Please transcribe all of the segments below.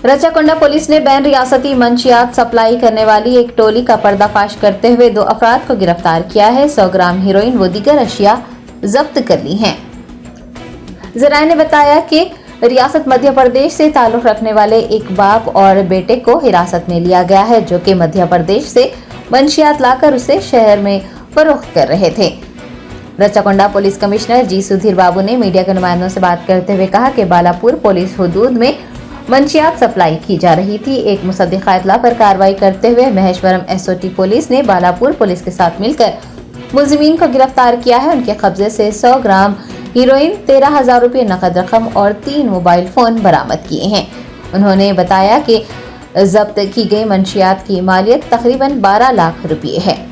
रचाकोंडा police ने ban रियासती मंशियात supply करने वाली एक टोली का पर्दाफाश करते हुए 2 अफराद को गिरफ्तार किया है। 100 ग्राम हीरोइन व दीगर अशिया जब्त कर ली हैं। जराये ने बताया कि रियासत मध्य प्रदेश से ताल्लुक रखने वाले एक बाप और बेटे को हिरासत में लिया गया है, जो कि मध्य प्रदेश से मंशियात लाकर उसे शहर में फरोख्त कर रहे थे। रचाकोंडा पुलिस कमिश्नर जी सुधीर बाबू ने मीडिया के नुमाइंदों से बात करते हुए कहा कि बालापुर पुलिस हुदूद में मंशियात सप्लाई की जा रही थी। एक मुसद्दिक़ा इत्तला पर कार्रवाई करते हुए महेश्वरम एसओटी पुलिस ने बालापुर पुलिस के साथ मिलकर मुलजिमीन को गिरफ्तार किया है। उनके कब्जे से 100 ग्राम हीरोइन, 13,000 रुपये नकद रकम और 3 मोबाइल फोन बरामद किए हैं। उन्होंने बताया कि जब्त की गई मंशियात की मालियत तकरीबन 12 लाख रुपये है।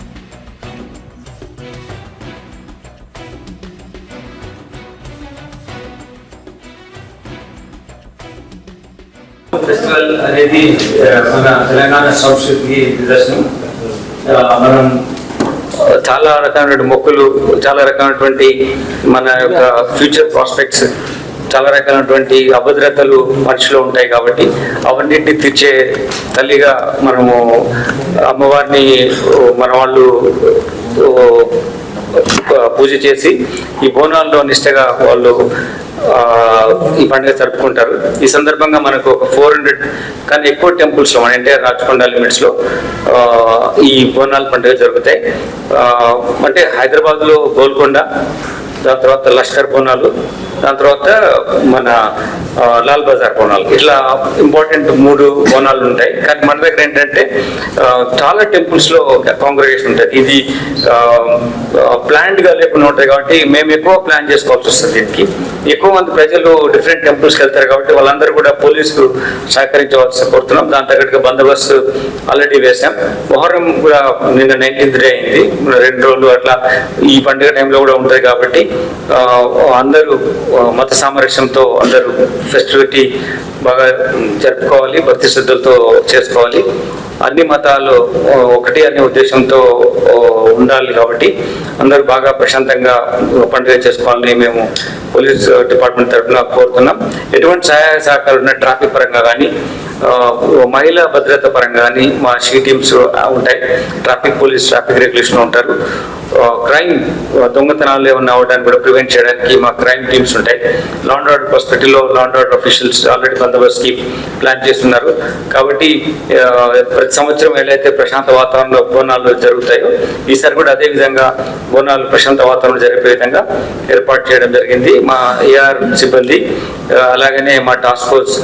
ఫెస్టివల్ అనేది మన తెలంగాణ సంస్కృతికి నిదర్శనం. మనం చాలా రకమైనటువంటి మొక్కులు, చాలా రకమైనటువంటి మన యొక్క ఫ్యూచర్ ప్రాస్పెక్ట్స్, చాలా రకాలైనటువంటి అభద్రతలు మనిషిలో ఉంటాయి. కాబట్టి అవన్నింటినీ తీర్చే తల్లిగా మనము అమ్మవారిని మన వాళ్ళు పూజ చేసి ఈ బోనాల్లో నిష్టగా వాళ్ళు ఈ పండుగ జరుపుకుంటారు. ఈ సందర్భంగా మనకు ఒక 400 కానీ ఎక్కువ టెంపుల్స్ లో మన ఎన్టీఆర్ రాచకొండ లిమిట్స్ లో ఈ బోనాల పండుగ జరుగుతాయి. అంటే హైదరాబాద్ లో గోల్కొండ, దాని తర్వాత లష్కర్ బోనాలు, దాని తర్వాత మన లాల్ బజార్ బోనాలు, ఇట్లా ఇంపార్టెంట్ 3 బోనాలు ఉంటాయి. కానీ మన దగ్గర ఏంటంటే చాలా టెంపుల్స్ లో కాంగ్రిగేషన్ ఉంటుంది. ఇది ప్లాన్డ్ గా లేకుండా ఉంటాయి కాబట్టి మేము ఎక్కువ ప్లాన్ చేసుకోవాల్సి వస్తుంది. దీనికి ఎక్కువ మంది ప్రజలు డిఫరెంట్ టెంపుల్స్కి వెళ్తారు కాబట్టి వాళ్ళందరూ కూడా పోలీసులు సహకరించవలసి కోరుతున్నాం. దాని తగ్గట్టుగా బందోబస్తు ఆల్రెడీ వేసాం. మొహర్రం కూడా నిన్న 19th డే అయింది, 2 రోజులు అట్లా ఈ పండుగ టైంలో కూడా ఉంటుంది. కాబట్టి అందరూ మత సామరస్యంతో అందరూ ఫెస్టివిటీ బాగా జరుపుకోవాలి, భక్తి శ్రద్ధలతో చేసుకోవాలి. అన్ని మతాలు ఒకటి అనే ఉద్దేశంతో ఉండాలి. కాబట్టి అందరూ బాగా ప్రశాంతంగా పండుగ చేసుకోవాలని మేము పోలీస్ డిపార్ట్మెంట్ తరఫున కోరుతున్నాం. ఎటువంటి సహాయ సహకారాలు ఉన్న ట్రాఫిక్ పరంగా కానీ, మహిళా భద్రత పరంగా కానీ మా షీ టీమ్స్ ఉంటాయి. ట్రాఫిక్ పోలీస్, ట్రాఫిక్ రెగ్యులేషన్ ఉంటారు. క్రైమ్, దొంగతనాలు ఏమన్నా అవడానికి కూడా ప్రివెంట్ చేయడానికి మా క్రైమ్ టీమ్స్ ఉంటాయి. లా అండ్ ఆర్డర్ పర్స్పెక్టివ్లో law and order officials already బందోబస్తుకి ప్లాన్ చేస్తున్నారు. కాబట్టి ప్రతి సంవత్సరం ఏదైతే ప్రశాంత వాతావరణంలో బోనాలు జరుగుతాయో ఈసారి కూడా అదే విధంగా బోనాలు ప్రశాంత వాతావరణంలో జరిగే విధంగా ఏర్పాటు చేయడం జరిగింది. మా ఏఆర్ సిబ్బంది, అలాగనే మా టాస్క్ ఫోర్స్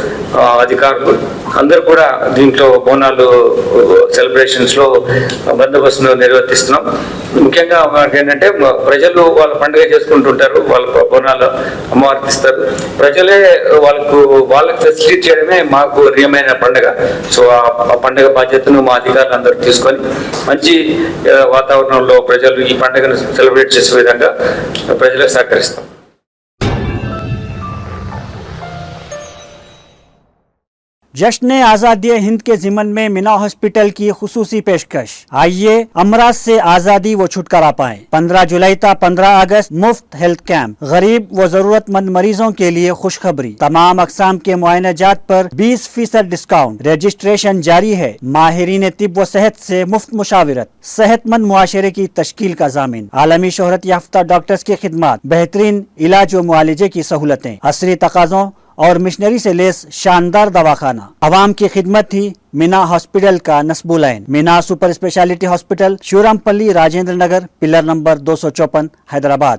అధికారులు అందరూ కూడా దీంట్లో బోనాలు సెలబ్రేషన్స్ లో బందోబస్తును నిర్వర్తిస్తున్నాం. ముఖ్యంగా మనకి ఏంటంటే ప్రజలు వాళ్ళ పండుగ చేసుకుంటుంటారు, వాళ్ళ బోనాలు అమ్మవారికి ఇస్తారు. ప్రజలే వాళ్ళకి ఫెసిలిటీ చేయడమే మాకు ప్రియమైన పండుగ. సో ఆ పండుగ బాధ్యతను మా అధికారులు అందరూ తీసుకొని మంచి వాతావరణంలో ప్రజలు ఈ పండుగను సెలబ్రేట్ చేసే విధంగా ప్రజలకు సహకరిస్తాం. जश्न आज़ादी हिंद के ज़िमन में मीना हॉस्पिटल की खुसूसी पेशकश। आइए अमराज से आज़ादी व छुटकारा पाएं। 15 जुलाई ता 15 अगस्त मुफ्त हेल्थ कैंप। गरीब व जरूरतमंद मरीजों के लिए खुशखबरी। तमाम अकसाम के मुआयनाजात पर 20% डिस्काउंट। रजिस्ट्रेशन जारी है। माहिरीन तिब व सेहत से मुफ्त मुशावरत। सेहतमंद मुआशरे की तश्कील का जामिन। आलमी शोहरत याफ्ता डॉक्टर्स की खिदमत। बेहतरीन इलाज व मुआलजे की सहूलतें। असरी तकाज़ों और मिशनरी से लेस शानदार दवाखाना। अवाम की खिदमत थी मीना हॉस्पिटल का नस्बुलैन। Meena super speciality hospital, Shivarampalli, Rajendra Nagar, pillar number 254, Hyderabad.